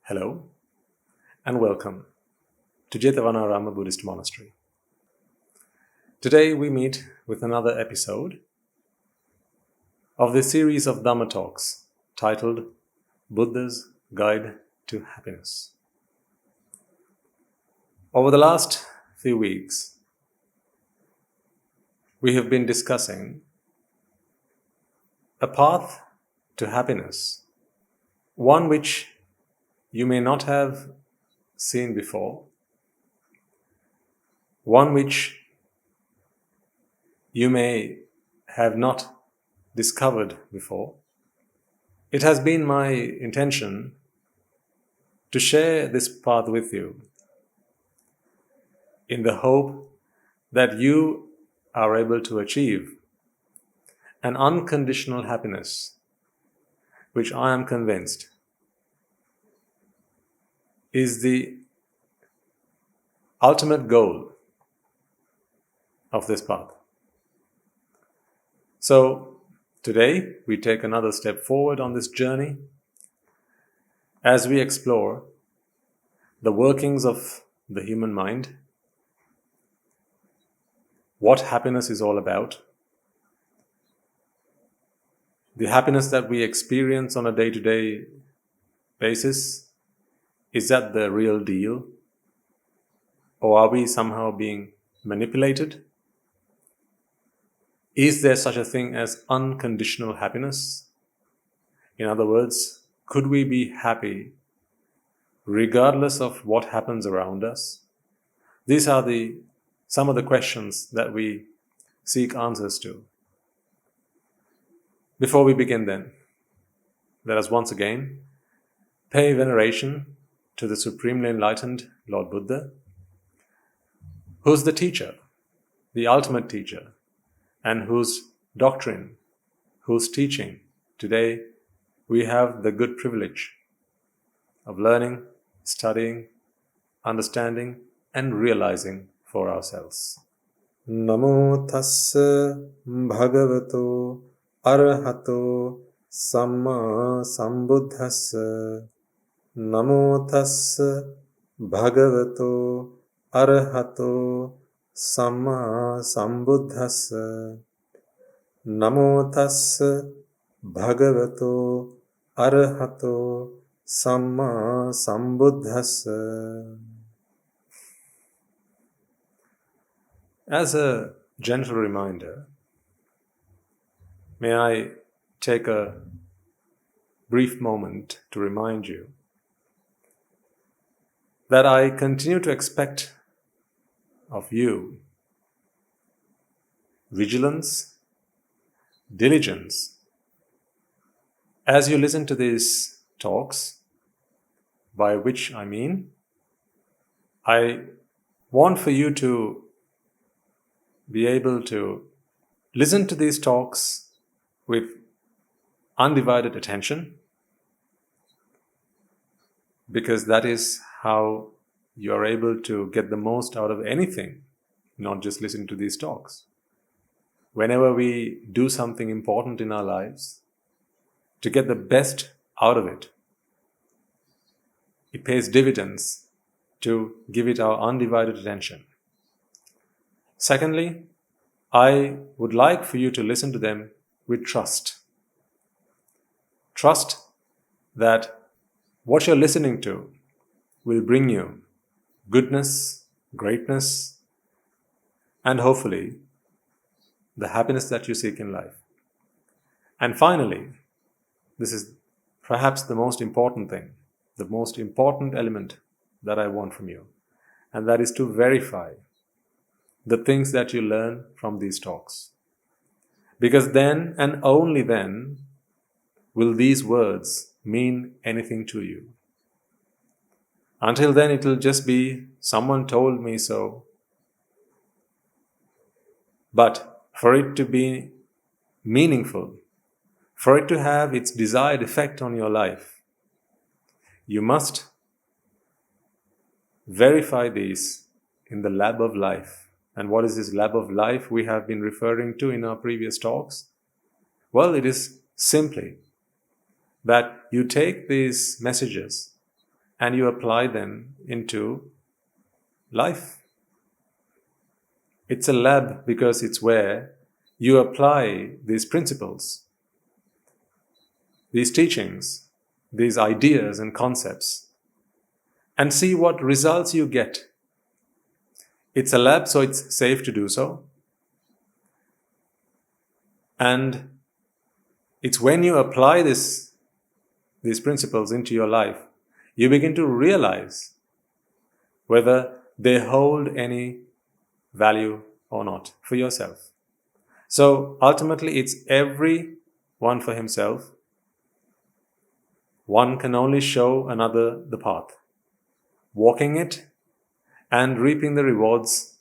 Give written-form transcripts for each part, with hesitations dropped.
Hello and welcome to Jethavanarama Buddhist Monastery. Today we meet with another episode of this series of Dhamma talks titled Buddha's Guide to Happiness. Over the last few weeks, we have been discussing a path to happiness, one which you may not have seen before, one which you may have not discovered before. It has been my intention to share this path with you in the hope that you are able to achieve an unconditional happiness, which I am convinced is the ultimate goal of this path. So today we take another step forward on this journey as we explore the workings of the human mind, what happiness is all about, the happiness that we experience on a day-to-day basis. Is that the real deal? Or are we somehow being manipulated? Is there such a thing as unconditional happiness? In other words, could we be happy regardless of what happens around us? These are some of the questions that we seek answers to. Before we begin then, let us once again pay veneration to the Supremely Enlightened Lord Buddha, who's the teacher, the ultimate teacher, and whose doctrine, whose teaching today we have the good privilege of learning, studying, understanding, and realizing for ourselves. Namo tassa bhagavato arahato samma sambuddhassa. Namo tassa bhagavato arahato samma sambuddhassa. Namo tassa bhagavato arahato samma sambuddhassa. As a gentle reminder, may I take a brief moment to remind you that I continue to expect of you vigilance, diligence, as you listen to these talks, by which I mean, I want for you to be able to listen to these talks with undivided attention, because that is how you are able to get the most out of anything, not just listen to these talks. Whenever we do something important in our lives, to get the best out of it, it pays dividends to give it our undivided attention. Secondly, I would like for you to listen to them with trust. Trust that what you're listening to will bring you goodness, greatness, and hopefully the happiness that you seek in life. And finally, this is perhaps the most important thing, the most important element that I want from you, and that is to verify the things that you learn from these talks. Because then and only then will these words mean anything to you. Until then, it will just be, someone told me so. But for it to be meaningful, for it to have its desired effect on your life, you must verify these in the lab of life. And what is this lab of life we have been referring to in our previous talks? Well, it is simply that you take these messages and you apply them into life. It's a lab because it's where you apply these principles, these teachings, these ideas and concepts, and see what results you get. It's a lab, so it's safe to do so. And it's when you apply these principles into your life, you begin to realize whether they hold any value or not for yourself. So ultimately, it's every one for himself. One can only show another the path. Walking it and reaping the rewards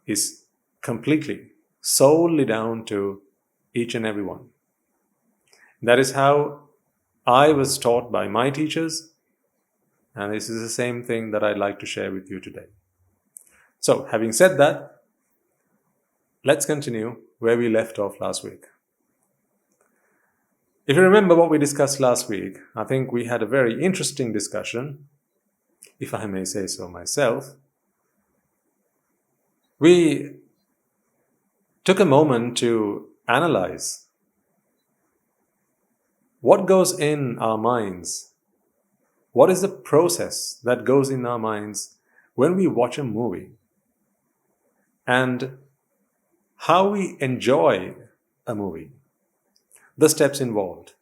is completely, solely down to each and every one. That is how I was taught by my teachers, and this is the same thing that I'd like to share with you today. So, having said that, let's continue where we left off last week. If you remember what we discussed last week, I think we had a very interesting discussion, if I may say so myself. We took a moment to analyze what goes in our minds. What is the process that goes in our minds when we watch a movie? And how we enjoy a movie. The steps involved.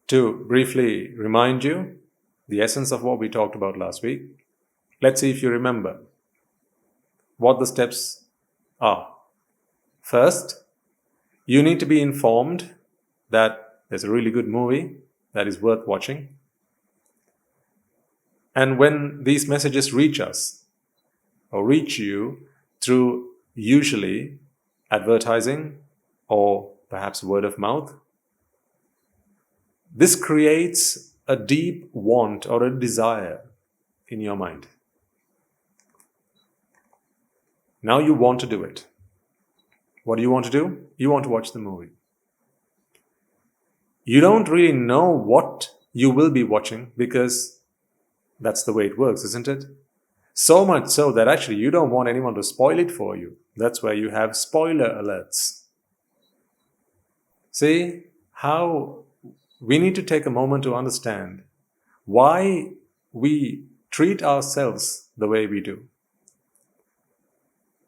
To briefly remind you the essence of what we talked about last week, let's see if you remember what the steps are. First, you need to be informed that there's a really good movie that is worth watching. And when these messages reach us, or reach you through usually advertising or perhaps word of mouth, this creates a deep want or a desire in your mind. Now you want to do it. What do you want to do? You want to watch the movie. You don't really know what you will be watching because that's the way it works, isn't it? So much so that actually you don't want anyone to spoil it for you. That's why you have spoiler alerts. See how we need to take a moment to understand why we treat ourselves the way we do.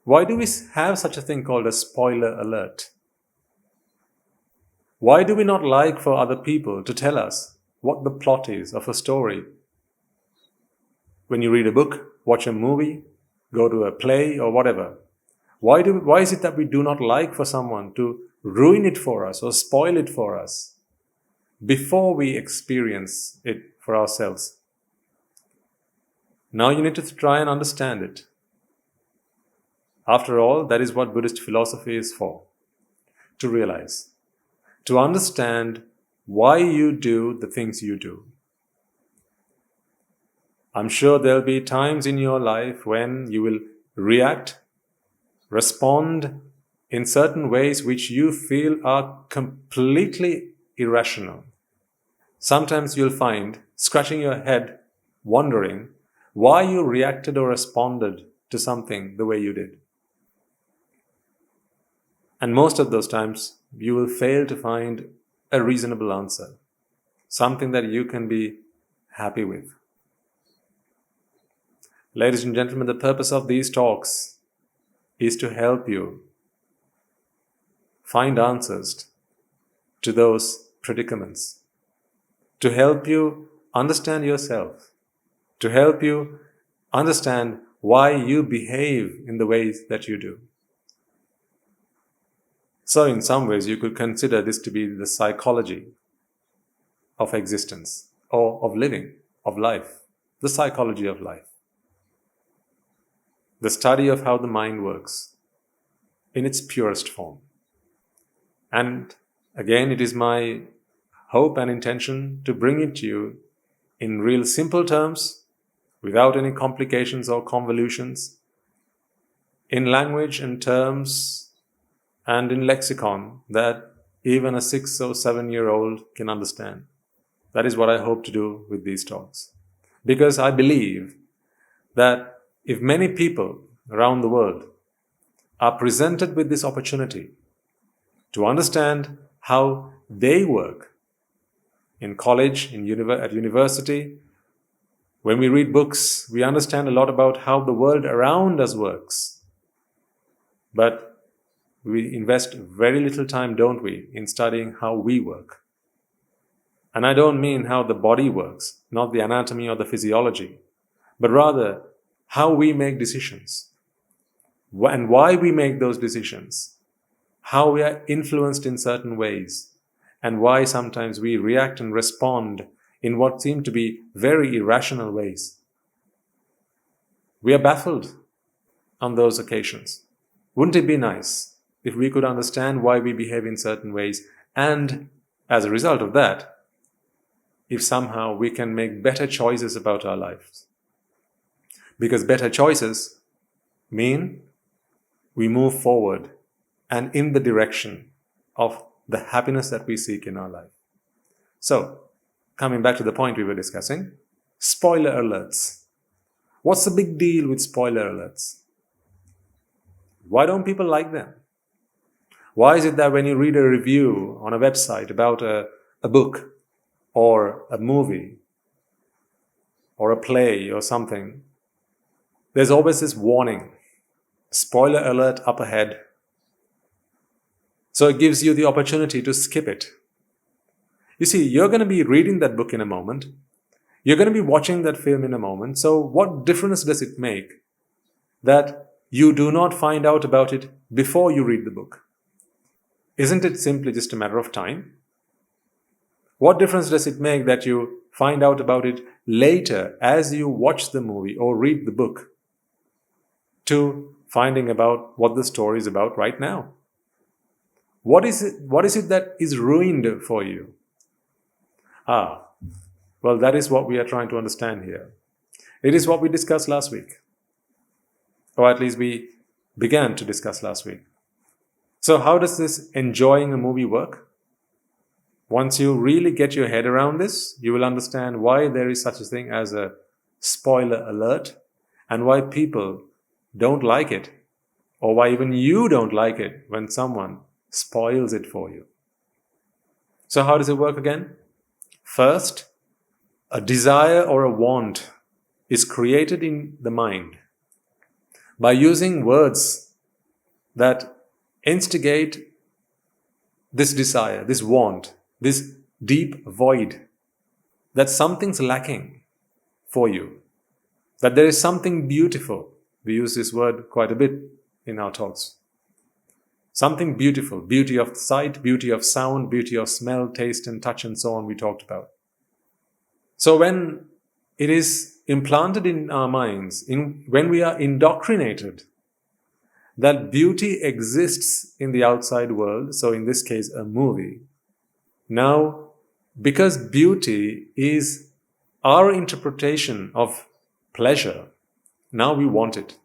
Why do we have such a thing called a spoiler alert? Why do we not like for other people to tell us what the plot is of a story? When you read a book, watch a movie, go to a play or whatever, why is it that we do not like for someone to ruin it for us or spoil it for us before we experience it for ourselves? Now you need to try and understand it. After all, that is what Buddhist philosophy is for. To realize, to understand why you do the things you do. I'm sure there'll be times in your life when you will react, respond in certain ways which you feel are completely irrational. Sometimes you'll find scratching your head, wondering why you reacted or responded to something the way you did. And most of those times, you will fail to find a reasonable answer, something that you can be happy with. Ladies and gentlemen, the purpose of these talks is to help you find answers to those predicaments, to help you understand yourself, to help you understand why you behave in the ways that you do. So in some ways, you could consider this to be the psychology of existence, or of living, of life, the psychology of life. The study of how the mind works in its purest form. And again, it is my hope and intention to bring it to you in real simple terms, without any complications or convolutions, in language and terms and in lexicon that even a 6 or 7-year-old can understand. That is what I hope to do with these talks. Because I believe that if many people around the world are presented with this opportunity to understand how they work in college, at university, when we read books, we understand a lot about how the world around us works. But we invest very little time, don't we, in studying how we work. And I don't mean how the body works, not the anatomy or the physiology, but rather how we make decisions and why we make those decisions, how we are influenced in certain ways, and why sometimes we react and respond in what seem to be very irrational ways. We are baffled on those occasions. Wouldn't it be nice if we could understand why we behave in certain ways, and as a result of that, if somehow we can make better choices about our lives? Because better choices mean we move forward and in the direction of the happiness that we seek in our life. So, coming back to the point we were discussing, spoiler alerts. What's the big deal with spoiler alerts? Why don't people like them? Why is it that when you read a review on a website about a book or a movie or a play or something, there's always this warning, spoiler alert up ahead. So it gives you the opportunity to skip it. You see, you're going to be reading that book in a moment. You're going to be watching that film in a moment. So what difference does it make that you do not find out about it before you read the book? Isn't it simply just a matter of time? What difference does it make that you find out about it later as you watch the movie or read the book to finding about what the story is about right now? What is it that is ruined for you? Well, that is what we are trying to understand here. It is what we discussed last week. Or at least we began to discuss last week. So how does this enjoying a movie work? Once you really get your head around this, you will understand why there is such a thing as a spoiler alert and why people don't like it, or why even you don't like it when someone spoils it for you. So how does it work again? First, a desire or a want is created in the mind by using words that instigate this desire, this want, this deep void, that something's lacking for you, that there is something beautiful. We use this word quite a bit in our talks. Something beautiful, beauty of sight, beauty of sound, beauty of smell, taste and touch and so on we talked about. So when it is implanted in our minds, when we are indoctrinated that beauty exists in the outside world, so in this case a movie, now because beauty is our interpretation of pleasure, now we want it.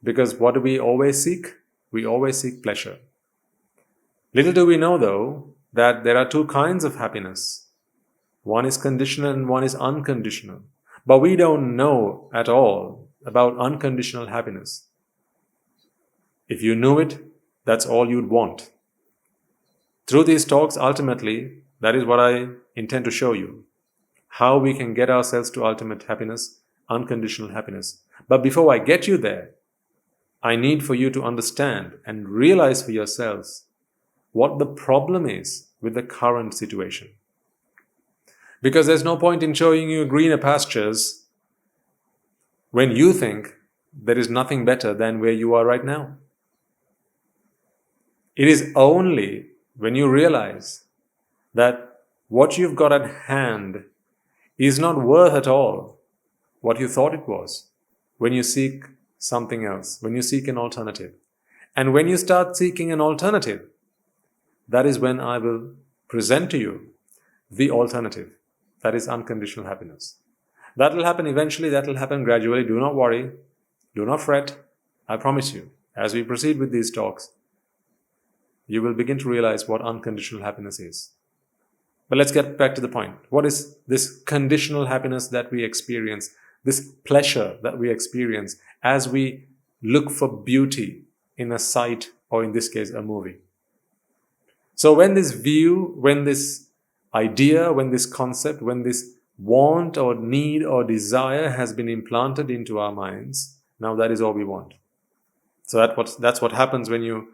Because what do we always seek? We always seek pleasure. Little do we know, though, that there are two kinds of happiness. One is conditional and one is unconditional. But we don't know at all about unconditional happiness. If you knew it, that's all you'd want. Through these talks, ultimately, that is what I intend to show you. How we can get ourselves to ultimate happiness, unconditional happiness. But before I get you there, I need for you to understand and realize for yourselves what the problem is with the current situation. Because there's no point in showing you greener pastures when you think there is nothing better than where you are right now. It is only when you realize that what you've got at hand is not worth at all what you thought it was, when you seek something else, when you seek an alternative. And when you start seeking an alternative, that is when I will present to you the alternative. That is unconditional happiness. That will happen eventually, that will happen gradually. Do not worry, do not fret. I promise you, as we proceed with these talks, you will begin to realize what unconditional happiness is. But let's get back to the point. What is this conditional happiness that we experience, this pleasure that we experience as we look for beauty in a sight, or in this case, a movie? So when this view, when this idea, when this concept, when this want or need or desire has been implanted into our minds, now that is all we want. So that's what happens when you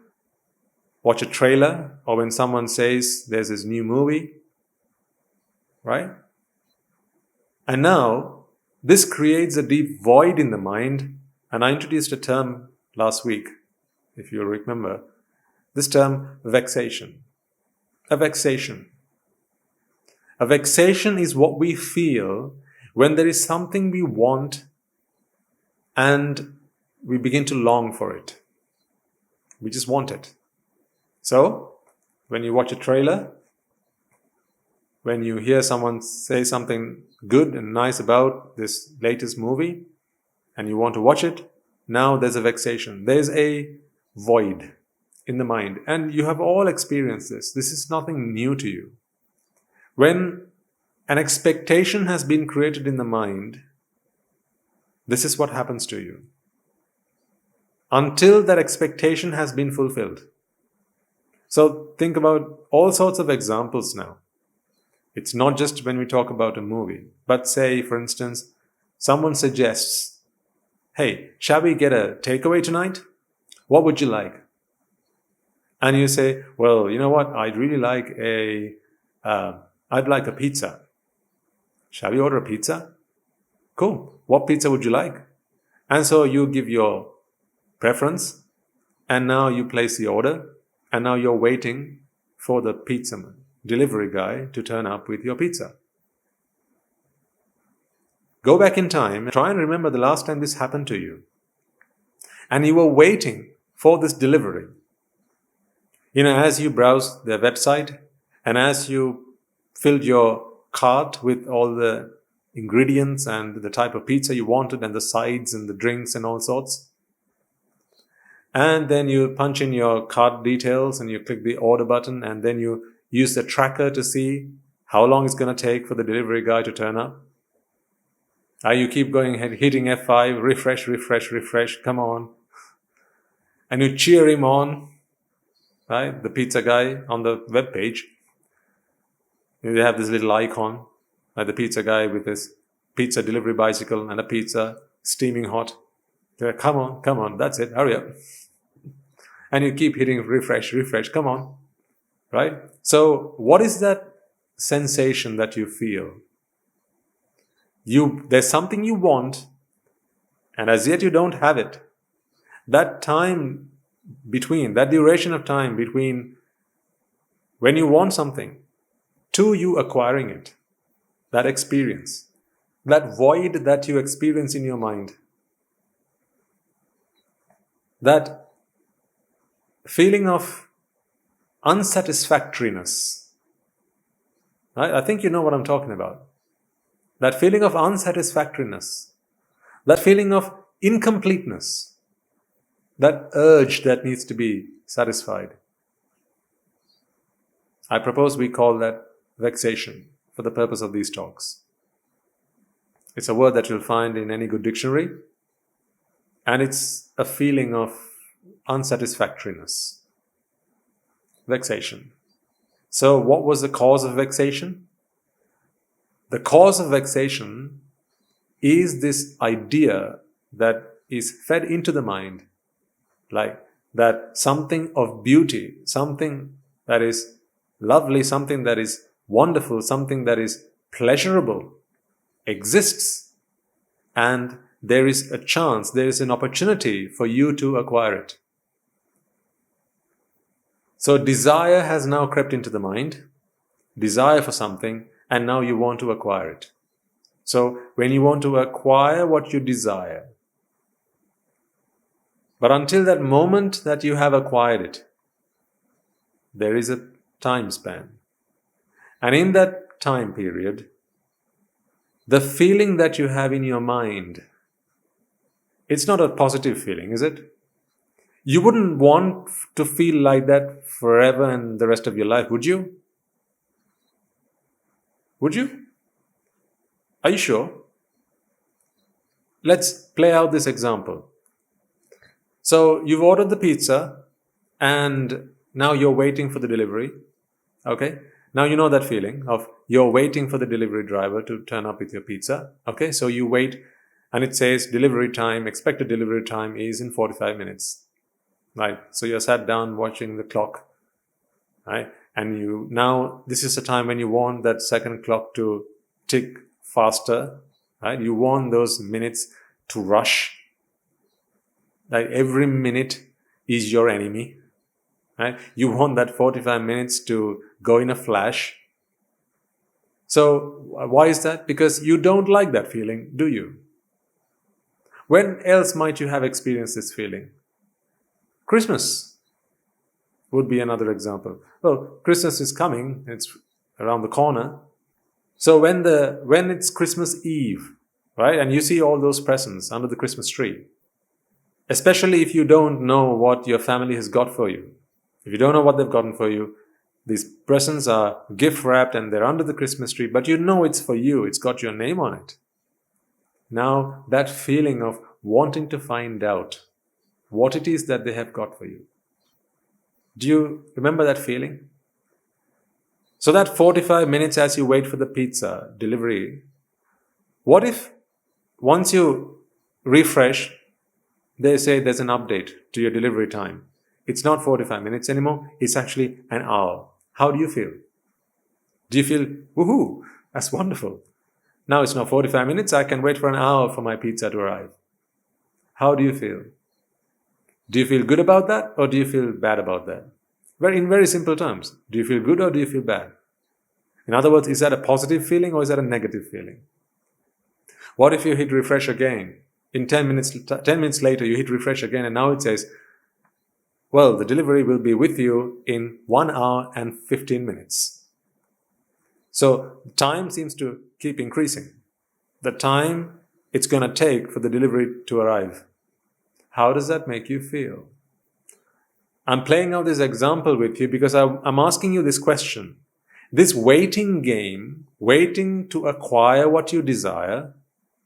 watch a trailer, or when someone says there's this new movie, right? And now this creates a deep void in the mind. And I introduced a term last week, if you remember, this term vexation. A vexation. A vexation is what we feel when there is something we want and we begin to long for it. We just want it. So, when you watch a trailer, when you hear someone say something good and nice about this latest movie, and you want to watch it, now there's a vexation. There's a void in the mind. And you have all experienced this. This is nothing new to you. When an expectation has been created in the mind, this is what happens to you. Until that expectation has been fulfilled. So think about all sorts of examples now. It's not just when we talk about a movie, but say, for instance, someone suggests, hey, shall we get a takeaway tonight? What would you like? And you say, well, you know what? I'd really like I'd like a pizza. Shall we order a pizza? Cool. What pizza would you like? And so you give your preference, and now you place the order, and now you're waiting for the pizza delivery guy to turn up with your pizza. Go back in time, try and remember the last time this happened to you. And you were waiting for this delivery. As you browsed their website, and as you filled your cart with all the ingredients and the type of pizza you wanted, and the sides and the drinks and all sorts. And then you punch in your cart details and you click the order button, and then you use the tracker to see how long it's going to take for the delivery guy to turn up. You keep going ahead, hitting F5, refresh, come on. And you cheer him on, right? The pizza guy on the web page. They have this little icon, like the pizza guy with this pizza delivery bicycle and a pizza steaming hot. Come on, that's it, hurry up. And you keep hitting refresh, come on, right? So what is that sensation that you feel? There's something you want, and as yet you don't have it. That time between, that duration of time between when you want something to you acquiring it, that experience, that void that you experience in your mind, that feeling of unsatisfactoriness. Right? I think you know what I'm talking about. That feeling of unsatisfactoriness, that feeling of incompleteness, that urge that needs to be satisfied. I propose we call that vexation for the purpose of these talks. It's a word that you'll find in any good dictionary, and it's a feeling of unsatisfactoriness. Vexation. So what was the cause of vexation? The cause of vexation is this idea that is fed into the mind, like that something of beauty, something that is lovely, something that is wonderful, something that is pleasurable exists, and there is a chance, there is an opportunity for you to acquire it. So desire has now crept into the mind, desire for something, and now you want to acquire it. So when you want to acquire what you desire, but until that moment that you have acquired it, there is a time span. And in that time period, the feeling that you have in your mind, it's not a positive feeling, is it? You wouldn't want to feel like that forever and the rest of your life, would you? Would you? Are you sure? Let's play out this example. So you've ordered the pizza and now you're waiting for the delivery. Okay? Now you know that feeling of you're waiting for the delivery driver to turn up with your pizza. Okay? So you wait and it says delivery time, expected delivery time is in 45 minutes. Right? So you're sat down watching the clock. Right? And now this is the time when you want that second clock to tick faster. Right? You want those minutes to rush. Like every minute is your enemy. Right? You want that 45 minutes to go in a flash. So why is that? Because you don't like that feeling, do you? When else might you have experienced this feeling? Christmas would be another example. Well, Christmas is coming, it's around the corner. So when it's Christmas Eve, right, and you see all those presents under the Christmas tree, especially if you don't know what your family has got for you, if you don't know what they've gotten for you, these presents are gift wrapped and they're under the Christmas tree, but you know it's for you, it's got your name on it. Now, that feeling of wanting to find out what it is that they have got for you. Do you remember that feeling? So that 45 minutes as you wait for the pizza delivery, what if once you refresh, they say there's an update to your delivery time? It's not 45 minutes anymore, it's actually an hour. How do you feel? Do you feel, woohoo, that's wonderful. Now it's not 45 minutes, I can wait for an hour for my pizza to arrive. How do you feel? Do you feel good about that or do you feel bad about that? In very simple terms, do you feel good or do you feel bad? In other words, is that a positive feeling or is that a negative feeling? What if you hit refresh again? In 10 minutes later, you hit refresh again and now it says, well, the delivery will be with you in 1 hour and 15 minutes. So time seems to keep increasing. The time it's going to take for the delivery to arrive. How does that make you feel? I'm playing out this example with you because I'm asking you this question. This waiting game, waiting to acquire what you desire,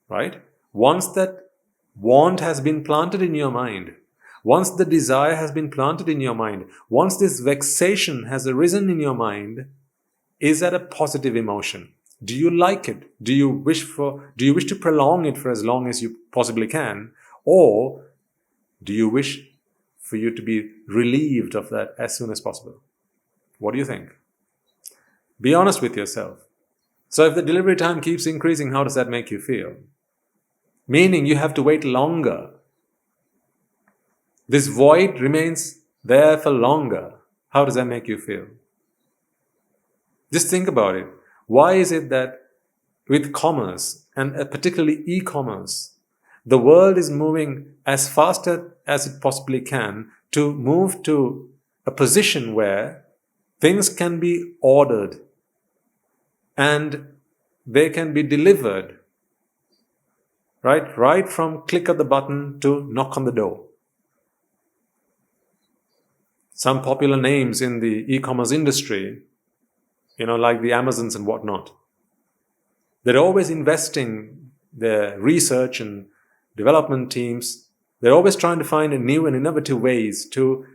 right? Once that want has been planted in your mind, once the desire has been planted in your mind, once this vexation has arisen in your mind, is that a positive emotion? Do you like it? Do you wish to prolong it for as long as you possibly can? Or do you wish for you to be relieved of that as soon as possible? What do you think? Be honest with yourself. So if the delivery time keeps increasing, how does that make you feel? Meaning you have to wait longer. This void remains there for longer. How does that make you feel? Just think about it. Why is it that with commerce, and particularly e-commerce, the world is moving as fast as it possibly can to move to a position where things can be ordered and they can be delivered, right from click of the button to knock on the door. Some popular names in the e-commerce industry, like the Amazons and whatnot, they're always investing their research and development teams. They're always trying to find new and innovative ways to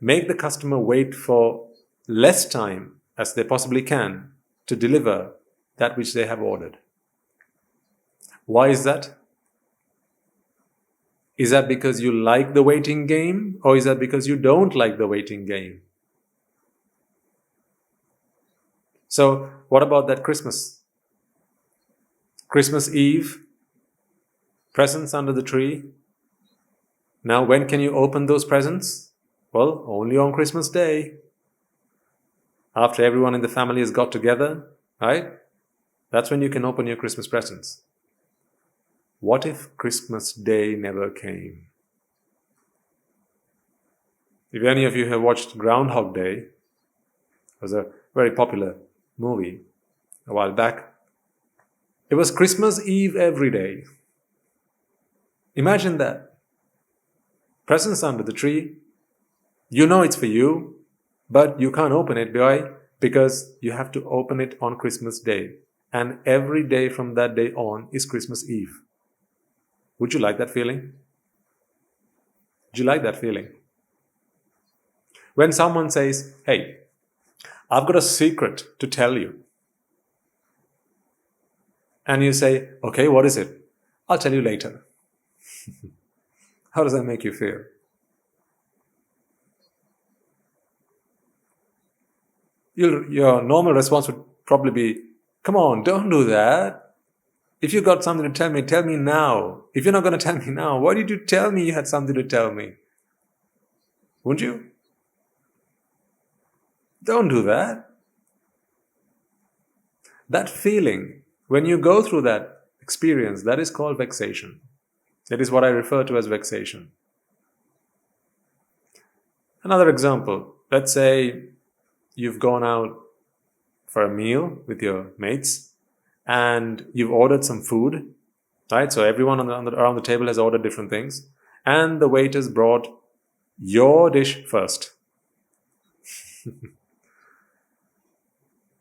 make the customer wait for less time as they possibly can to deliver that which they have ordered. Why is that? Is that because you like the waiting game, or is that because you don't like the waiting game? So what about that Christmas? Christmas Eve, presents under the tree. Now, when can you open those presents? Well, only on Christmas Day. After everyone in the family has got together, right? That's when you can open your Christmas presents. What if Christmas Day never came? If any of you have watched Groundhog Day, it was a very popular movie a while back. It was Christmas Eve every day. Imagine that. presents under the tree. You know it's for you, but you can't open it. Why? Because you have to open it on Christmas Day. And every day from that day on is Christmas Eve. Would you like that feeling? Would you like that feeling? When someone says, hey, I've got a secret to tell you. And you say, okay, what is it? I'll tell you later. How does that make you feel? Your normal response would probably be, come on, don't do that. If you got something to tell me now. If you're not going to tell me now, why did you tell me you had something to tell me? Wouldn't you? Don't do that. That feeling, when you go through that experience, that is called vexation. That is what I refer to as vexation. Another example, let's say you've gone out for a meal with your mates and you've ordered some food, right? So everyone around the table has ordered different things, and the waiters brought your dish first.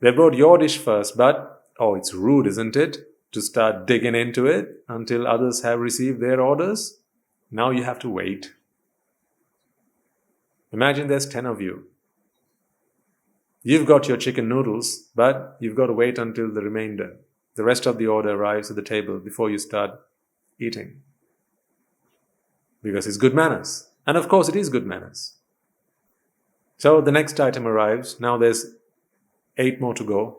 They brought your dish first, but, it's rude, isn't it? To start digging into it until others have received their orders. Now you have to wait. Imagine there's 10 of you. You've got your chicken noodles, but you've got to wait until the rest of the order arrives at the table before you start eating. Because it's good manners. And of course it is good manners. So the next item arrives. Now there's 8 more to go.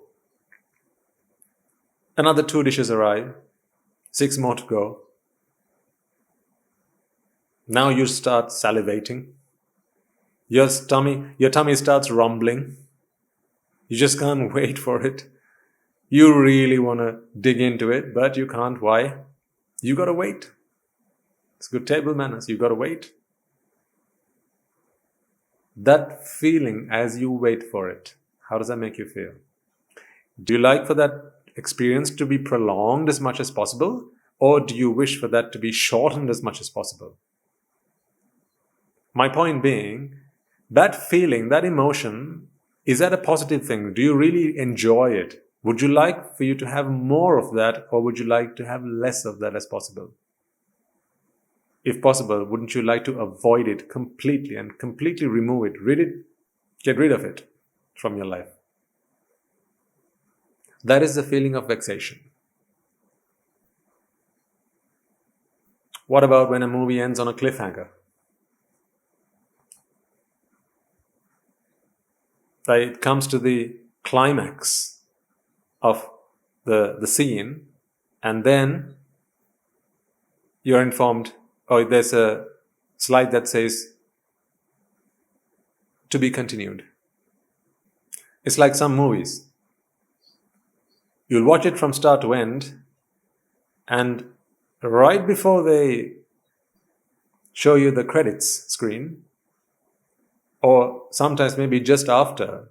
Another 2 dishes arrive. 6 more to go. Now you start salivating. Your tummy starts rumbling. You just can't wait for it. You really want to dig into it, but you can't. Why? You got to wait. It's good table manners. You got to wait. That feeling as you wait for it, how does that make you feel? Do you like for that experience to be prolonged as much as possible, or do you wish for that to be shortened as much as possible? My point being, that feeling, that emotion, is that a positive thing? Do you really enjoy it? Would you like for you to have more of that, or would you like to have less of that as possible? If possible, wouldn't you like to avoid it completely and completely remove it, get rid of it from your life? That is the feeling of vexation. What about when a movie ends on a cliffhanger? It comes to the climax of the scene, and then you're informed, there's a slide that says, to be continued. It's like some movies. You'll watch it from start to end, and right before they show you the credits screen, or sometimes maybe just after,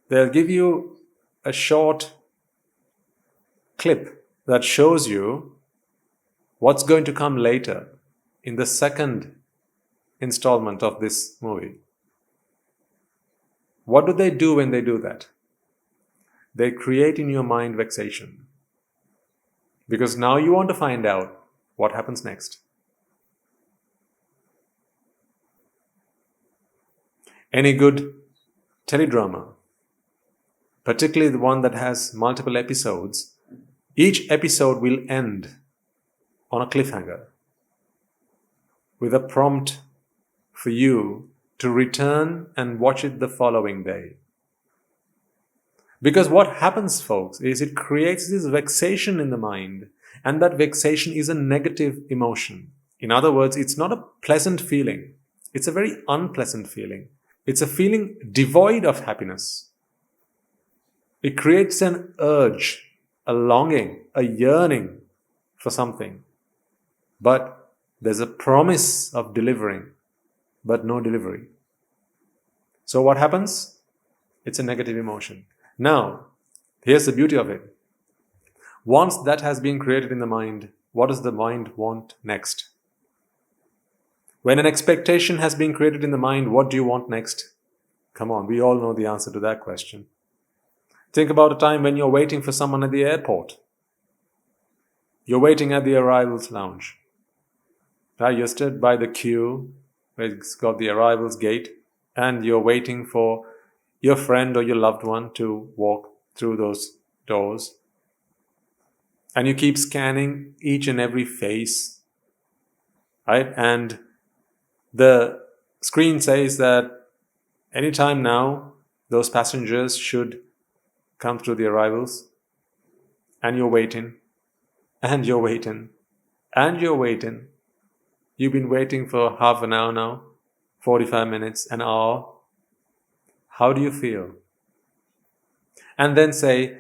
they'll give you a short clip that shows you what's going to come later in the second installment of this movie. What do they do when they do that? They create in your mind vexation. Because now you want to find out what happens next. Any good teledrama, particularly the one that has multiple episodes, each episode will end on a cliffhanger with a prompt for you to return and watch it the following day. Because what happens, folks, is it creates this vexation in the mind, and that vexation is a negative emotion. In other words, it's not a pleasant feeling. It's a very unpleasant feeling. It's a feeling devoid of happiness. It creates an urge, a longing, a yearning for something. But there's a promise of delivering, but no delivery. So what happens? It's a negative emotion. Now, here's the beauty of it. Once that has been created in the mind, what does the mind want next? When an expectation has been created in the mind, what do you want next? Come on, we all know the answer to that question. Think about a time when you're waiting for someone at the airport. You're waiting at the arrivals lounge. Right? You're stood by the queue where it's got the arrivals gate, and you're waiting for your friend or your loved one to walk through those doors. And you keep scanning each and every face, right? And the screen says that anytime now, those passengers should come through the arrivals. And you're waiting, and you're waiting, and you're waiting. You've been waiting for half an hour now, 45 minutes, an hour. How do you feel? And then say,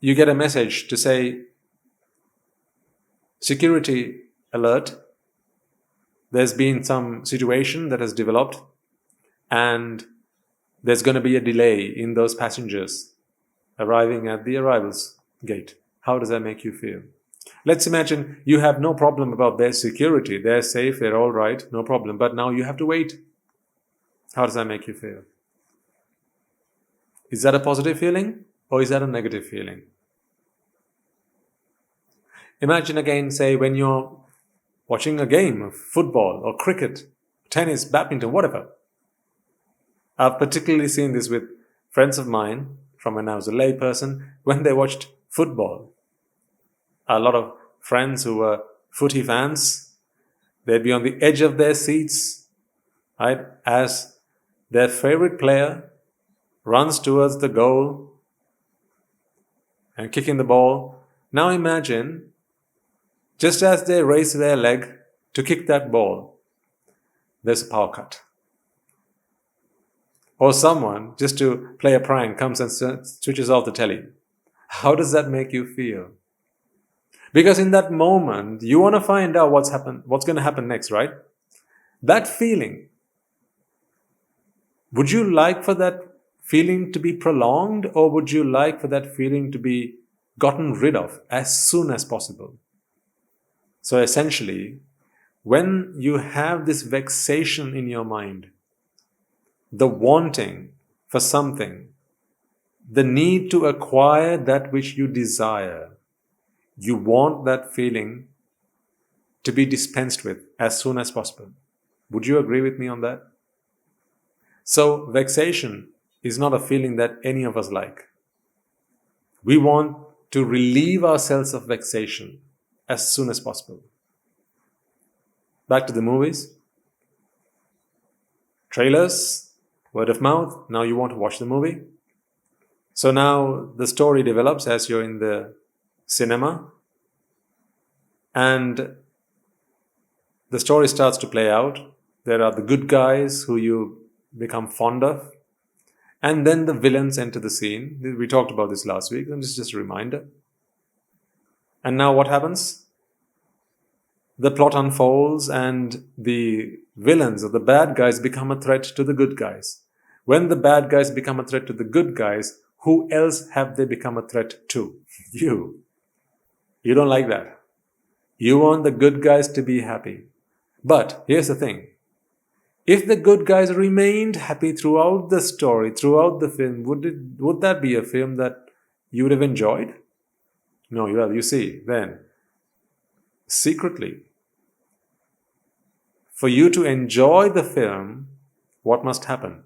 you get a message to say, security alert, there's been some situation that has developed and there's going to be a delay in those passengers arriving at the arrivals gate. How does that make you feel? Let's imagine you have no problem about their security. They're safe, they're all right, no problem. But now you have to wait. How does that make you feel? Is that a positive feeling or is that a negative feeling? Imagine again, say, when you're watching a game of football or cricket, tennis, badminton, whatever. I've particularly seen this with friends of mine from when I was a lay person, when they watched football. A lot of friends who were footy fans, they'd be on the edge of their seats, right, as their favorite player runs towards the goal and kicking the ball. Now imagine, just as they raise their leg to kick that ball, there's a power cut. Or someone, just to play a prank, comes and switches off the telly. How does that make you feel? Because in that moment, you want to find out what's going to happen next, right? That feeling, would you like for that feeling to be prolonged, or would you like for that feeling to be gotten rid of as soon as possible? So essentially, when you have this vexation in your mind, the wanting for something, the need to acquire that which you desire, you want that feeling to be dispensed with as soon as possible. Would you agree with me on that? So vexation is not a feeling that any of us like. We want to relieve ourselves of vexation as soon as possible. Back to the movies. Trailers, word of mouth, now you want to watch the movie. So now the story develops as you're in the cinema, and the story starts to play out. There are the good guys who you become fond of, and then the villains enter the scene. We talked about this last week, and this is just a reminder. And now what happens? The plot unfolds, and the villains or the bad guys become a threat to the good guys. When the bad guys become a threat to the good guys, who else have they become a threat to? You. You don't like that. You want the good guys to be happy. But here's the thing. If the good guys remained happy throughout the story, throughout the film, would that be a film that you would have enjoyed? No, well, you see, then, secretly, for you to enjoy the film, what must happen?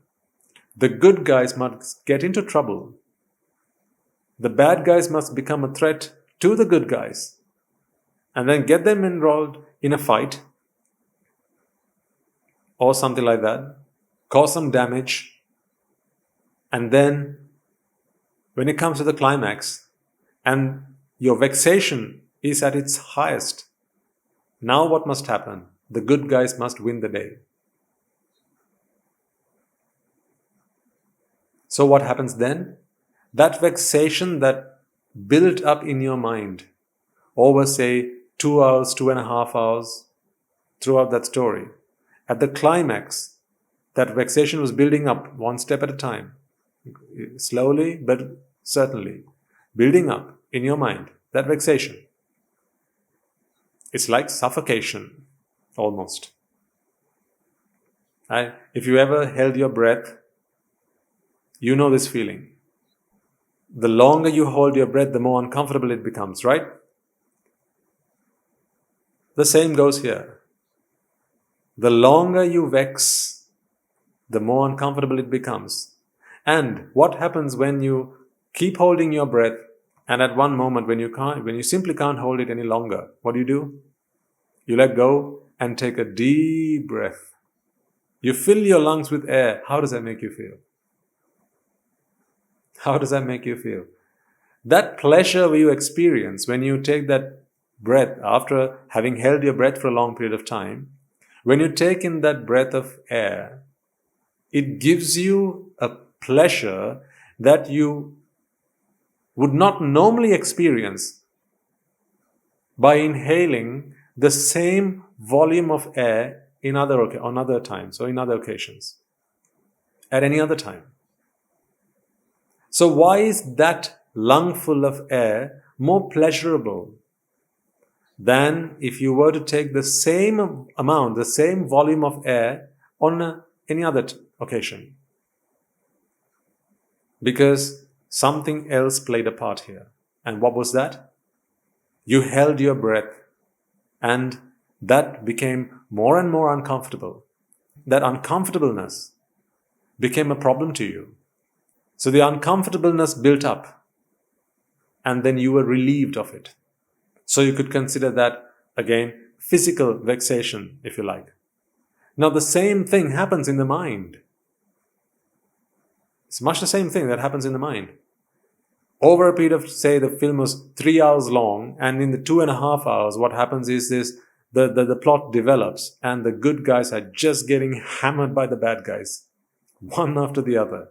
The good guys must get into trouble. The bad guys must become a threat to the good guys, and then get them enrolled in a fight or something like that, cause some damage, and then when it comes to the climax and your vexation is at its highest, now what must happen? The good guys must win the day. So what happens then? That vexation that built up in your mind over, say, 2 hours, 2.5 hours throughout that story. At the climax, that vexation was building up one step at a time, slowly but certainly, building up in your mind, that vexation. It's like suffocation, almost. If you ever held your breath, you know this feeling. The longer you hold your breath, the more uncomfortable it becomes, right? The same goes here. The longer you vex, the more uncomfortable it becomes. And what happens when you keep holding your breath, and at one moment when you simply can't hold it any longer, what do? You let go and take a deep breath. You fill your lungs with air. How does that make you feel? How does that make you feel? That pleasure you experience when you take that breath after having held your breath for a long period of time, when you take in that breath of air, it gives you a pleasure that you would not normally experience by inhaling the same volume of air on other times or in other occasions, at any other time. So why is that lungful of air more pleasurable than if you were to take the same amount, the same volume of air on any other occasion? Because something else played a part here. And what was that? You held your breath, and that became more and more uncomfortable. That uncomfortableness became a problem to you. So the uncomfortableness built up, and then you were relieved of it. So you could consider that, again, physical vexation, if you like. Now the same thing happens in the mind. It's much the same thing that happens in the mind. Over a period of, say, the film was 3 hours long, and in the 2.5 hours, what happens is the plot develops, and the good guys are just getting hammered by the bad guys, one after the other.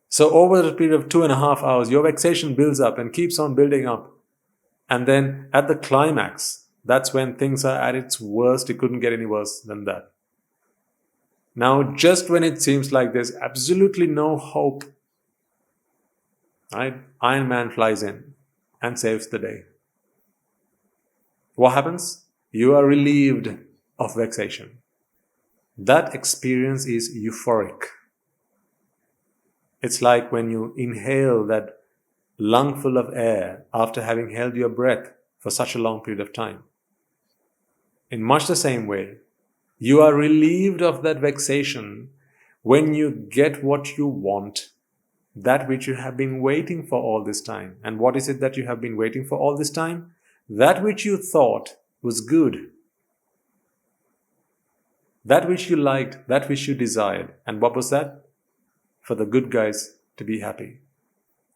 So over a period of 2.5 hours, your vexation builds up and keeps on building up. And then at the climax, that's when things are at its worst. It couldn't get any worse than that. Now, just when it seems like there's absolutely no hope, right? Iron Man flies in and saves the day. What happens? You are relieved of vexation. That experience is euphoric. It's like when you inhale that lungful of air after having held your breath for such a long period of time. In much the same way, you are relieved of that vexation when you get what you want, that which you have been waiting for all this time. And what is it that you have been waiting for all this time? That which you thought was good, that which you liked, that which you desired. And what was that? For the good guys to be happy,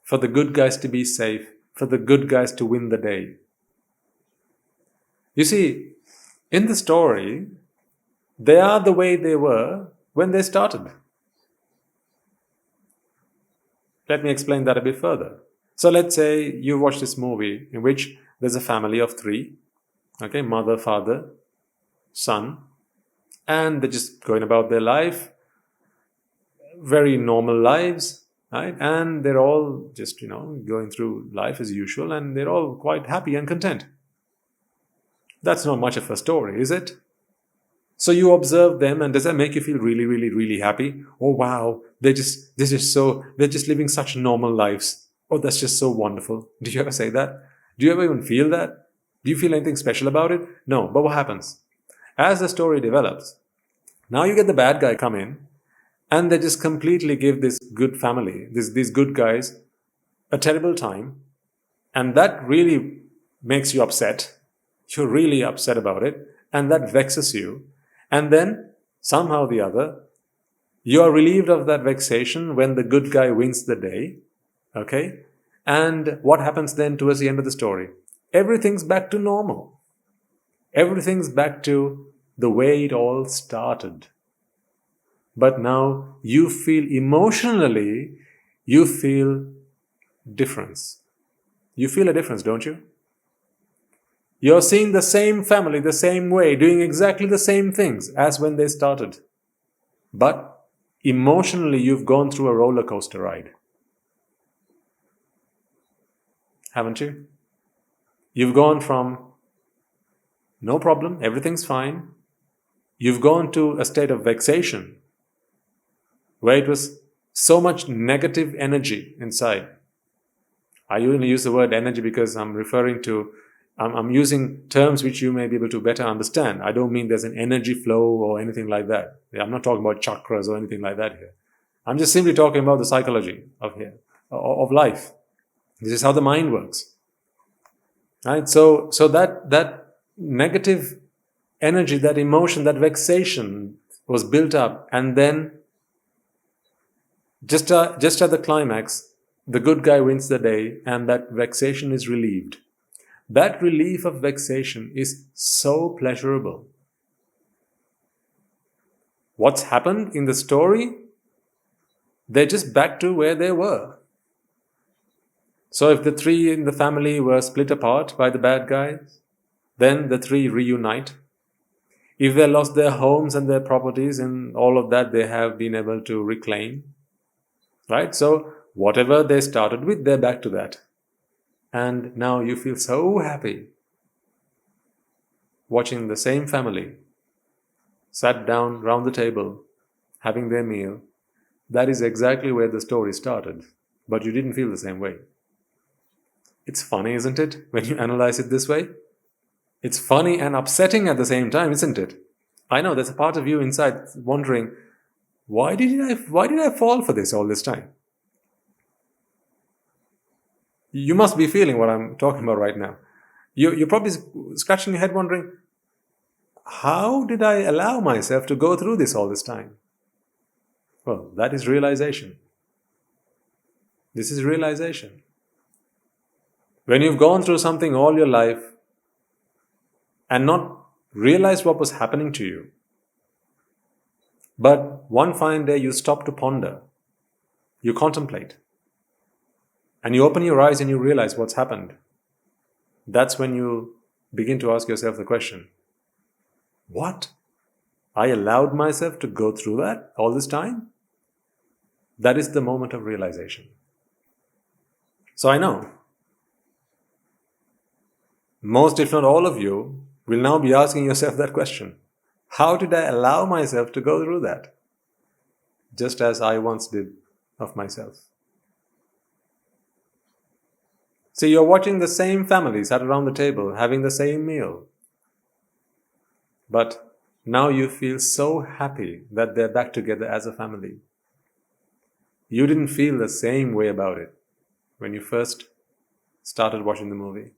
for the good guys to be safe, for the good guys to win the day. You see, in the story, they are the way they were when they started. Let me explain that a bit further. So let's say you watch this movie in which there's a family of 3, okay, mother, father, son, and they're just going about their life, very normal lives, right? And they're all just, going through life as usual, and they're all quite happy and content. That's not much of a story, is it? So you observe them, and does that make you feel really, really, really happy? Oh wow, they're just living such normal lives. Oh, that's just so wonderful. Do you ever say that? Do you ever even feel that? Do you feel anything special about it? No, but what happens? As the story develops, now you get the bad guy come in, and they just completely give this good family, these good guys, a terrible time, and that really makes you upset. You're really upset about it, and that vexes you. And then, somehow or the other, you are relieved of that vexation when the good guy wins the day, okay? And what happens then towards the end of the story? Everything's back to normal. Everything's back to the way it all started. But now you feel emotionally, you feel difference. You feel a difference, don't you? You're seeing the same family the same way, doing exactly the same things as when they started. But emotionally, you've gone through a roller coaster ride. Haven't you? You've gone from no problem, everything's fine, you've gone to a state of vexation where it was so much negative energy inside. I only use the word energy because I'm using terms which you may be able to better understand. I don't mean there's an energy flow or anything like that. I'm not talking about chakras or anything like that here. I'm just simply talking about the psychology of life. This is how the mind works. Right? So that negative energy, that emotion, that vexation was built up, and then just at the climax, the good guy wins the day, and that vexation is relieved. That relief of vexation is so pleasurable. What's happened in the story? They're just back to where they were. So if the three in the family were split apart by the bad guys, then the three reunite. If they lost their homes and their properties and all of that, they have been able to reclaim. Right? So whatever they started with, they're back to that. And now you feel so happy watching the same family sat down round the table, having their meal. That is exactly where the story started. But you didn't feel the same way. It's funny, isn't it, when you analyze it this way? It's funny and upsetting at the same time, isn't it? I know there's a part of you inside wondering, why did I fall for this all this time? You must be feeling what I'm talking about right now. You're probably scratching your head wondering, how did I allow myself to go through this all this time? Well, that is realization. This is realization. When you've gone through something all your life and not realized what was happening to you, but one fine day you stop to ponder, you contemplate, and you open your eyes and you realize what's happened, that's when you begin to ask yourself the question, what? I allowed myself to go through that all this time? That is the moment of realization. So I know, most if not all of you will now be asking yourself that question. How did I allow myself to go through that? Just as I once did of myself. See, you're watching the same family sat around the table, having the same meal. But now you feel so happy that they're back together as a family. You didn't feel the same way about it when you first started watching the movie.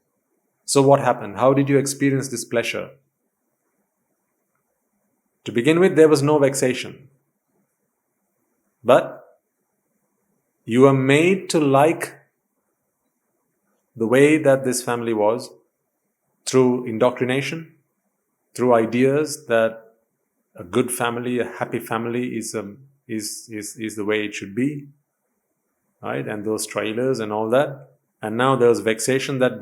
So what happened? How did you experience this pleasure? To begin with, there was no vexation. But you were made to like the way that this family was through indoctrination, through ideas that a good family, a happy family is the way it should be, right? And those trailers and all that. And now there's vexation that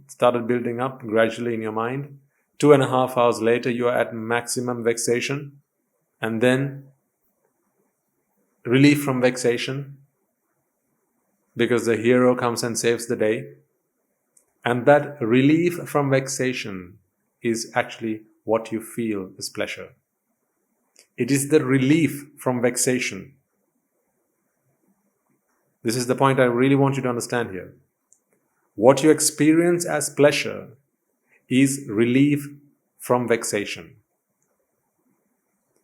started building up gradually in your mind. 2.5 hours later, you are at maximum vexation, and then relief from vexation because the hero comes and saves the day. And that relief from vexation is actually what you feel is pleasure. It is the relief from vexation. This is the point I really want you to understand here. What you experience as pleasure is relief from vexation.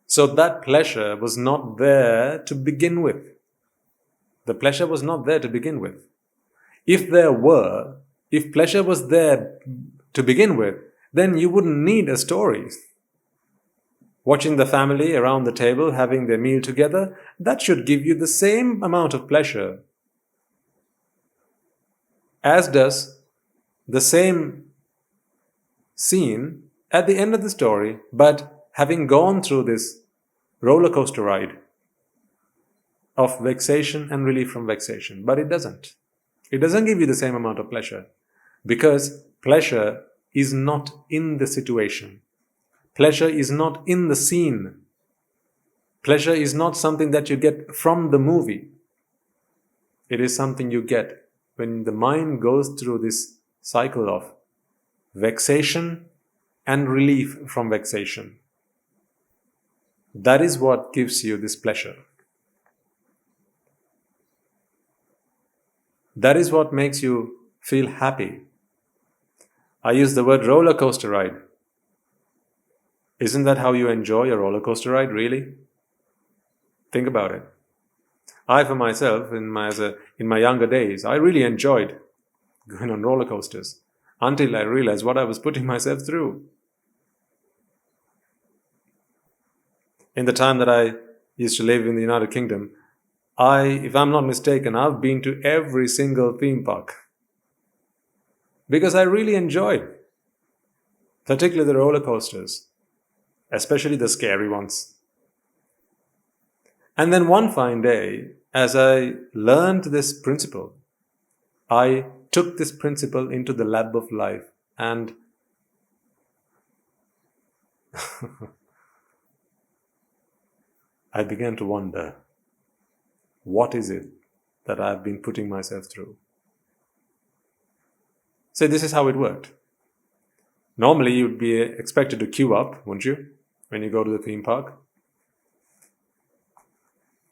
So that pleasure was not there to begin with. The pleasure was not there to begin with. If pleasure was there to begin with, then you wouldn't need a story. Watching the family around the table having their meal together, that should give you the same amount of pleasure as does the same scene at the end of the story, but having gone through this roller coaster ride of vexation and relief from vexation. But it doesn't. It doesn't give you the same amount of pleasure because pleasure is not in the situation. Pleasure is not in the scene. Pleasure is not something that you get from the movie. It is something you get when the mind goes through this cycle of vexation and relief from vexation. That is what gives you this pleasure. That is what makes you feel happy. I use the word roller coaster ride. Isn't that how you enjoy a roller coaster ride, really? Think about it. I, for myself, in my younger days, I really enjoyed going on roller coasters until I realized what I was putting myself through. In the time that I used to live in the United Kingdom, if I'm not mistaken, I've been to every single theme park because I really enjoyed, particularly the roller coasters, especially the scary ones. And then one fine day, as I learned this principle, I took this principle into the lab of life, and I began to wonder, what is it that I've been putting myself through? So this is how it worked. Normally you'd be expected to queue up, wouldn't you, when you go to the theme park?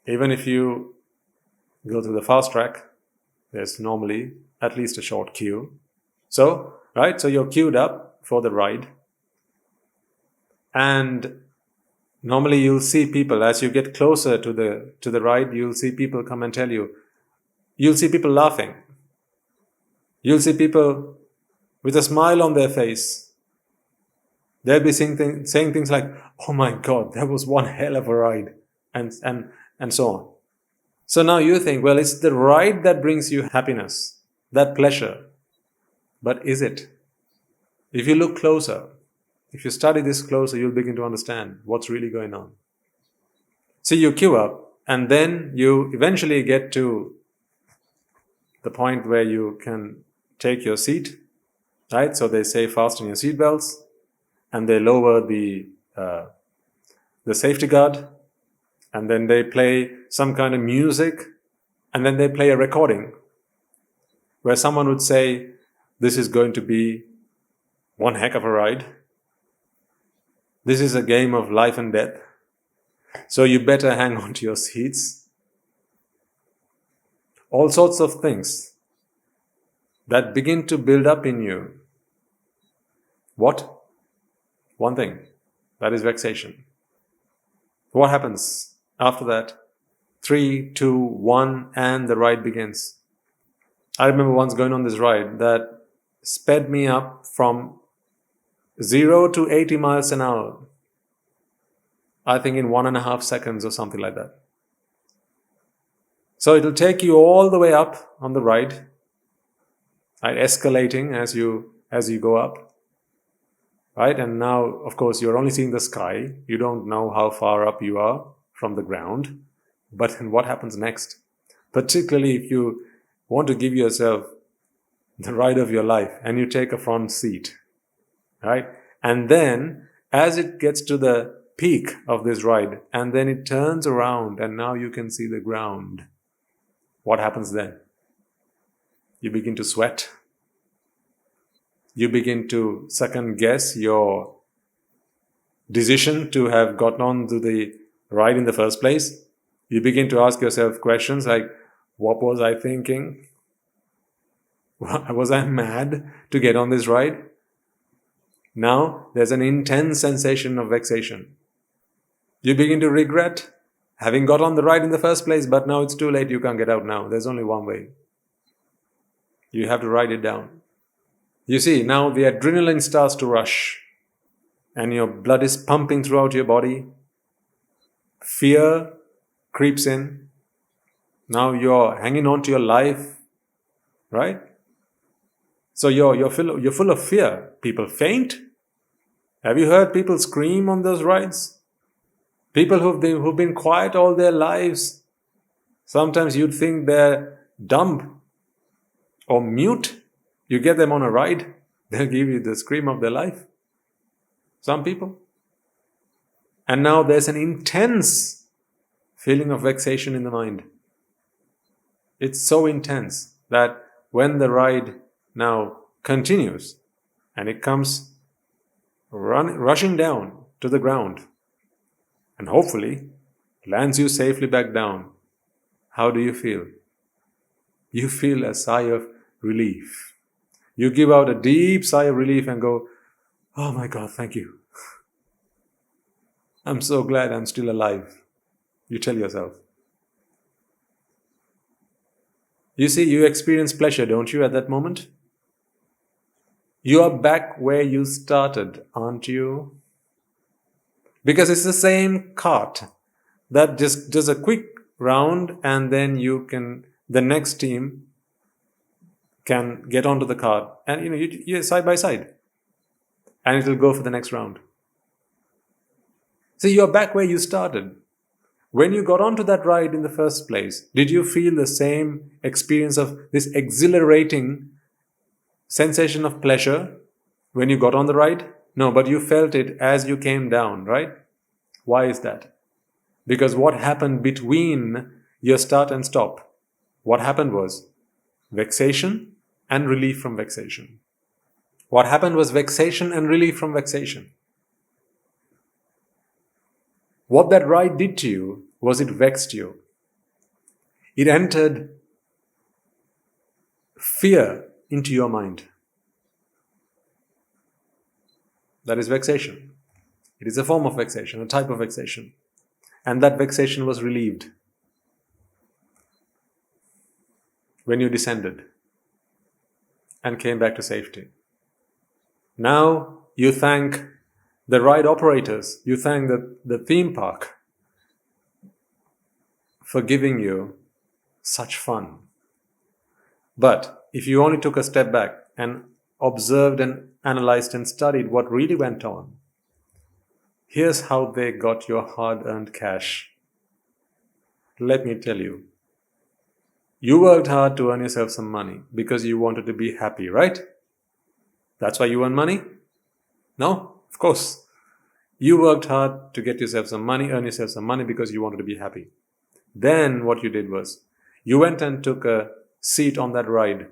Even if you go to the fast track, there's normally at least a short queue. So you're queued up for the ride. And normally you'll see people, as you get closer to the ride, you'll see people come and tell you. You'll see people laughing. You'll see people with a smile on their face. They'll be saying things like, "Oh my God, that was one hell of a ride," and so on. So now you think, well, it's the ride that brings you happiness, that pleasure. But is it? If you look closer, if you study this closer, you'll begin to understand what's really going on. See, you queue up, and then you eventually get to the point where you can take your seat, right? So they say fasten your seatbelts, and they lower the safety guard, and then they play some kind of music, and then they play a recording where someone would say, "This is going to be one heck of a ride. This is a game of life and death. So you better hang on to your seats." All sorts of things that begin to build up in you. What? One thing. That is vexation. What happens after that? 3, 2, 1, and the ride begins. I remember once going on this ride that sped me up from 0 to 80 miles an hour. I think in 1.5 seconds or something like that. So it'll take you all the way up on the ride, right, escalating as you go up, right? And now, of course, you're only seeing the sky. You don't know how far up you are from the ground. But then what happens next? Particularly if you want to give yourself the ride of your life and you take a front seat, right? And then as it gets to the peak of this ride, and then it turns around and now you can see the ground. What happens then? You begin to sweat. You begin to second guess your decision to have gotten on to the ride in the first place. You begin to ask yourself questions like, what was I thinking? Was I mad to get on this ride? Now there's an intense sensation of vexation. You begin to regret having got on the ride in the first place, but now it's too late, you can't get out now. There's only one way. You have to ride it down. You see, now the adrenaline starts to rush and your blood is pumping throughout your body. Fear creeps in. Now you're hanging on to your life, right? So you're full of fear. People faint. Have you heard people scream on those rides? People who've been quiet all their lives. Sometimes you'd think they're dumb or mute. You get them on a ride, they'll give you the scream of their life. Some people. And now there's an intense feeling of vexation in the mind. It's so intense that when the ride now continues and it comes rushing down to the ground, and hopefully lands you safely back down. How do you feel? You feel a sigh of relief. You give out a deep sigh of relief and go, "Oh my God, thank you. I'm so glad I'm still alive." You tell yourself. You see, you experience pleasure, don't you, at that moment? You are back where you started, aren't you? Because it's the same cart that just does a quick round, and then the next team can get onto the cart, and you're side by side, and it'll go for the next round. So you're back where you started. When you got onto that ride in the first place, did you feel the same experience of this exhilarating sensation of pleasure when you got on the ride? No, but you felt it as you came down, right? Why is that? Because what happened between your start and stop? What happened was vexation and relief from vexation. What happened was vexation and relief from vexation. What that ride did to you was it vexed you. It entered fear into your mind. That is vexation. It is a form of vexation, a type of vexation. And that vexation was relieved when you descended and came back to safety. Now you thank the ride operators, you thank the theme park for giving you such fun. But if you only took a step back and observed and analyzed and studied what really went on, here's how they got your hard-earned cash. Let me tell you. You worked hard to earn yourself some money because you wanted to be happy, right? That's why you earn money? No? Of course. You worked hard to get yourself some money, earn yourself some money because you wanted to be happy. Then what you did was, you went and took a seat on that ride.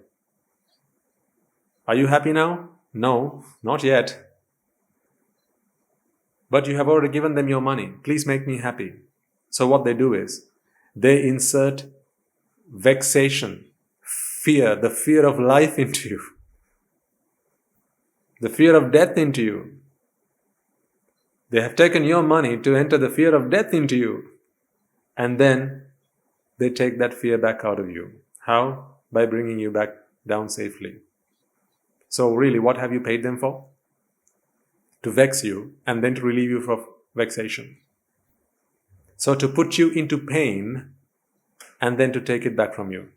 Are you happy now? No, not yet. But you have already given them your money. Please make me happy. So what they do is, they insert vexation, fear, the fear of life into you, the fear of death into you. They have taken your money to enter the fear of death into you. And then they take that fear back out of you. How? By bringing you back down safely. So really, what have you paid them for? To vex you and then to relieve you from vexation. So to put you into pain and then to take it back from you.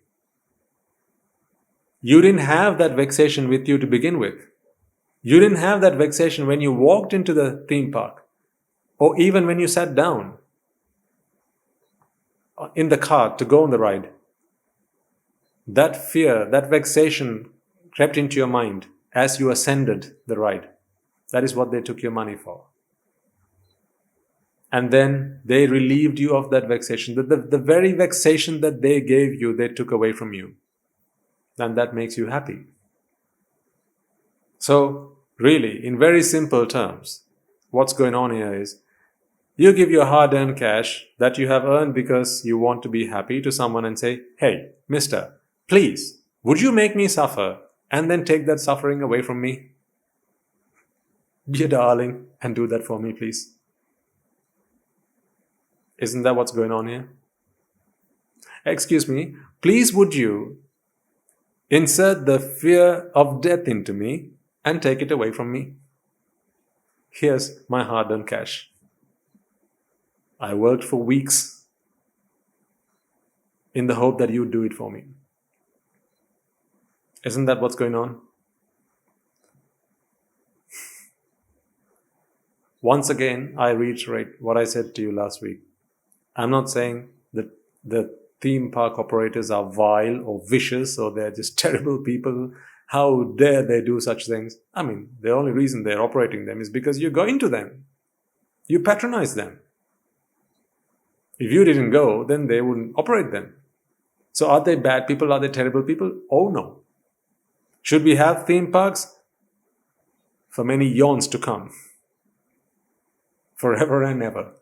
You didn't have that vexation with you to begin with. You didn't have that vexation when you walked into the theme park, or even when you sat down in the car to go on the ride. That fear, that vexation crept into your mind as you ascended the ride. That is what they took your money for. And then they relieved you of that vexation. The very vexation that they gave you, they took away from you. And that makes you happy. So, really, in very simple terms, what's going on here is, you give your hard-earned cash that you have earned because you want to be happy to someone and say, "Hey, mister, please, would you make me suffer and then take that suffering away from me? Be a darling and do that for me, please." Isn't that what's going on here? "Excuse me, please would you insert the fear of death into me and take it away from me? Here's my hard-earned cash. I worked for weeks in the hope that you'd do it for me." Isn't that what's going on? Once again, I reiterate what I said to you last week. I'm not saying that the theme park operators are vile or vicious or they're just terrible people. How dare they do such things? I mean, the only reason they're operating them is because you go into them. You patronize them. If you didn't go, then they wouldn't operate them. So are they bad people? Are they terrible people? Oh no. Should we have theme parks? For many eons to come. Forever and ever.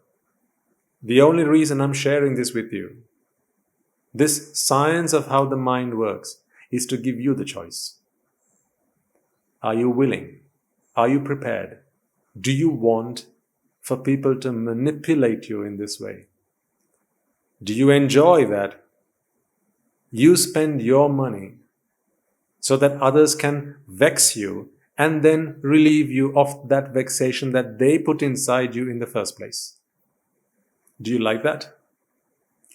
The only reason I'm sharing this with you, this science of how the mind works, is to give you the choice. Are you willing? Are you prepared? Do you want for people to manipulate you in this way? Do you enjoy that you spend your money so that others can vex you and then relieve you of that vexation that they put inside you in the first place? Do you like that?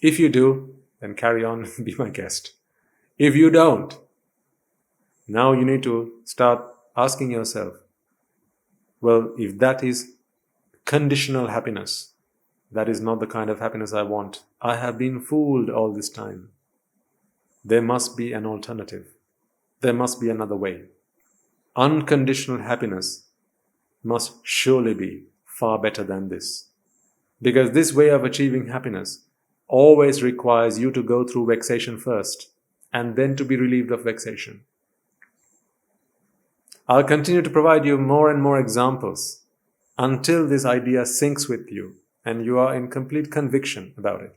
If you do, then carry on, be my guest. If you don't, now you need to start asking yourself, well, if that is conditional happiness, that is not the kind of happiness I want. I have been fooled all this time. There must be an alternative. There must be another way. Unconditional happiness must surely be far better than this. Because this way of achieving happiness always requires you to go through vexation first and then to be relieved of vexation. I'll continue to provide you more and more examples until this idea sinks with you and you are in complete conviction about it.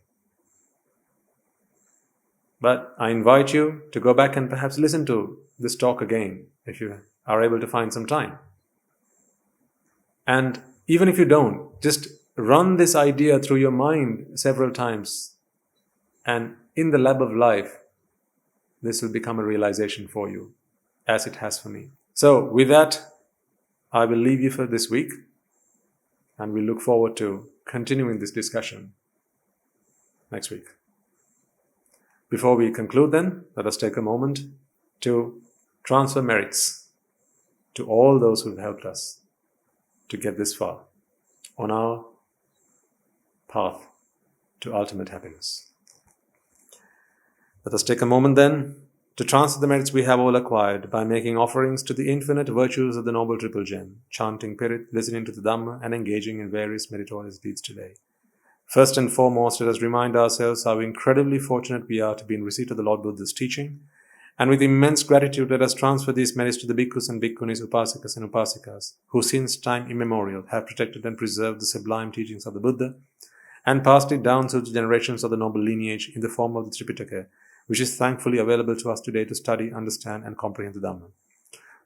But I invite you to go back and perhaps listen to this talk again if you are able to find some time. And even if you don't, just run this idea through your mind several times, and in the lab of life, this will become a realization for you, as it has for me. So with that, I will leave you for this week, and we look forward to continuing this discussion next week. Before we conclude then, let us take a moment to transfer merits to all those who have helped us to get this far on our path to ultimate happiness. Let us take a moment then to transfer the merits we have all acquired by making offerings to the infinite virtues of the Noble Triple Gem, chanting Pirit, listening to the Dhamma, and engaging in various meritorious deeds today. First and foremost, let us remind ourselves how incredibly fortunate we are to be in receipt of the Lord Buddha's teaching, and with immense gratitude let us transfer these merits to the bhikkhus and bhikkhunis, upasikas and upasikas, who since time immemorial have protected and preserved the sublime teachings of the Buddha, and passed it down through the generations of the noble lineage in the form of the Tripitaka, which is thankfully available to us today to study, understand, and comprehend the Dhamma.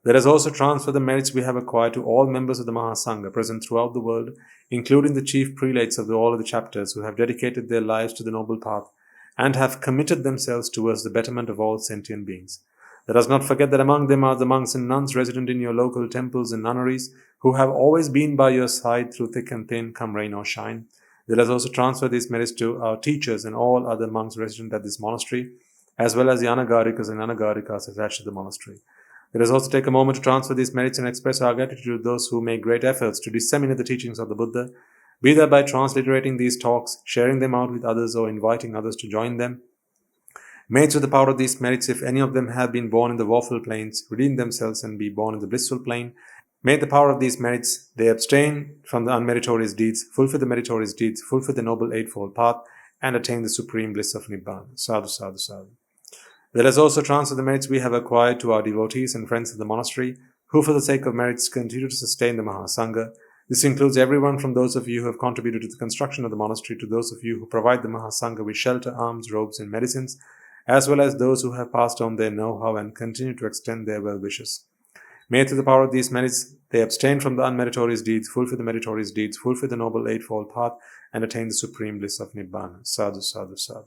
Let us also transfer the merits we have acquired to all members of the Mahasangha present throughout the world, including the chief prelates of all of the chapters who have dedicated their lives to the noble path and have committed themselves towards the betterment of all sentient beings. Let us not forget that among them are the monks and nuns resident in your local temples and nunneries, who have always been by your side through thick and thin, come rain or shine. Let us also transfer these merits to our teachers and all other monks resident at this monastery, as well as the anagarikas and anagarikas attached to the monastery. Let us also take a moment to transfer these merits and express our gratitude to those who make great efforts to disseminate the teachings of the Buddha, be that by transliterating these talks, sharing them out with others, or inviting others to join them. May through the power of these merits, if any of them have been born in the woeful planes, redeem themselves and be born in the blissful plane. May the power of these merits, they abstain from the unmeritorious deeds, fulfill the meritorious deeds, fulfill the noble eightfold path, and attain the supreme bliss of Nibbana. Sadhu, sadhu, sadhu. Let us also transfer the merits we have acquired to our devotees and friends of the monastery, who for the sake of merits continue to sustain the Mahasangha. This includes everyone from those of you who have contributed to the construction of the monastery to those of you who provide the Mahasangha with shelter, alms, robes, and medicines, as well as those who have passed on their know-how and continue to extend their well-wishes. May through the power of these merits, they abstain from the unmeritorious deeds, fulfill the meritorious deeds, fulfill the noble eightfold path, and attain the supreme bliss of Nibbana. Sadhu, sadhu, sadhu.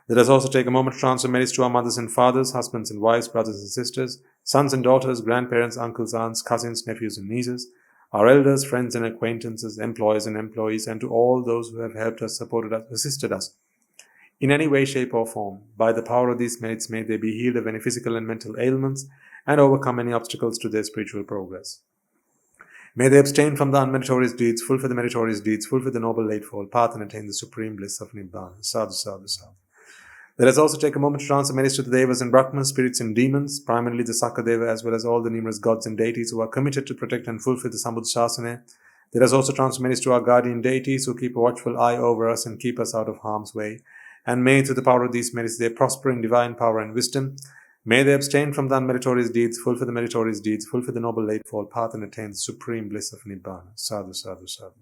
Let us also take a moment to transfer merits to our mothers and fathers, husbands and wives, brothers and sisters, sons and daughters, grandparents, uncles, aunts, cousins, nephews and nieces, our elders, friends and acquaintances, employers and employees, and to all those who have helped us, supported us, assisted us in any way, shape or form. By the power of these merits, may they be healed of any physical and mental ailments and overcome any obstacles to their spiritual progress. May they abstain from the unmeritorious deeds, fulfill the meritorious deeds, fulfill the noble eightfold path, and attain the supreme bliss of Nibbana. Sadhu, sadhu, sadhu. Let us also take a moment to transfer merits to the Devas and Brahmas, spirits and demons, primarily the Sakadeva, as well as all the numerous gods and deities who are committed to protect and fulfill the Sambuddhasasana. Let us also transfer merits to our guardian deities who keep a watchful eye over us and keep us out of harm's way. And may, through the power of these merits, they prosper in divine power and wisdom. May they abstain from the unmeritorious deeds, fulfill the meritorious deeds, fulfill the noble eightfold path, and attain the supreme bliss of Nibbana. Sadhu, sadhu, sadhu.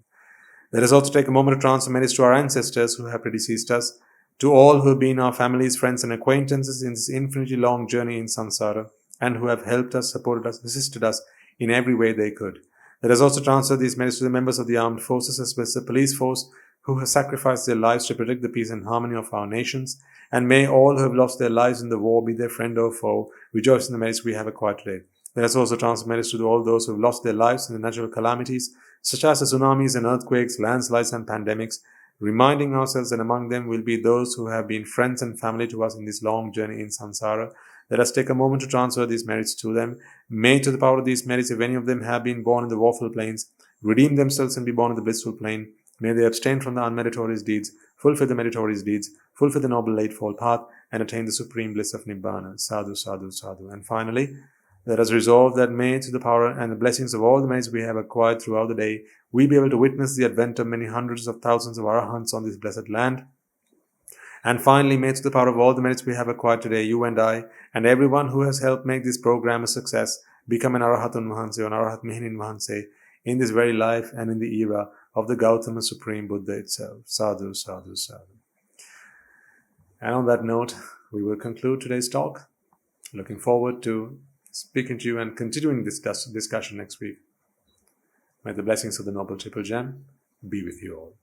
Let us also take a moment to transfer merits to our ancestors who have predeceased us, to all who have been our families, friends, and acquaintances in this infinitely long journey in samsara, and who have helped us, supported us, assisted us in every way they could. Let us also transfer these merits to the members of the armed forces, as well as the police force, who have sacrificed their lives to protect the peace and harmony of our nations. And may all who have lost their lives in the war, be their friend or foe, rejoice in the merits we have acquired today. Let us also transfer merits to all those who have lost their lives in the natural calamities, such as the tsunamis and earthquakes, landslides and pandemics, reminding ourselves that among them will be those who have been friends and family to us in this long journey in samsara. Let us take a moment to transfer these merits to them. May, to the power of these merits, if any of them have been born in the woeful plains, redeem themselves and be born in the blissful plane. May they abstain from the unmeritorious deeds, fulfill the meritorious deeds, fulfill the noble eightfold path, and attain the supreme bliss of Nibbana. Sadhu, sadhu, sadhu. And finally, let us resolve that may, to the power and the blessings of all the merits we have acquired throughout the day, we be able to witness the advent of many hundreds of thousands of arahants on this blessed land. And finally, may, to the power of all the merits we have acquired today, you and I, and everyone who has helped make this program a success, become an Arahatun Mahanse or an Arahat Mihinin Mahanse in this very life and in the era of the Gautama Supreme Buddha itself. Sadhu, sadhu, sadhu. And on that note, we will conclude today's talk. Looking forward to speaking to you and continuing this discussion next week. May the blessings of the Noble Triple Gem be with you all.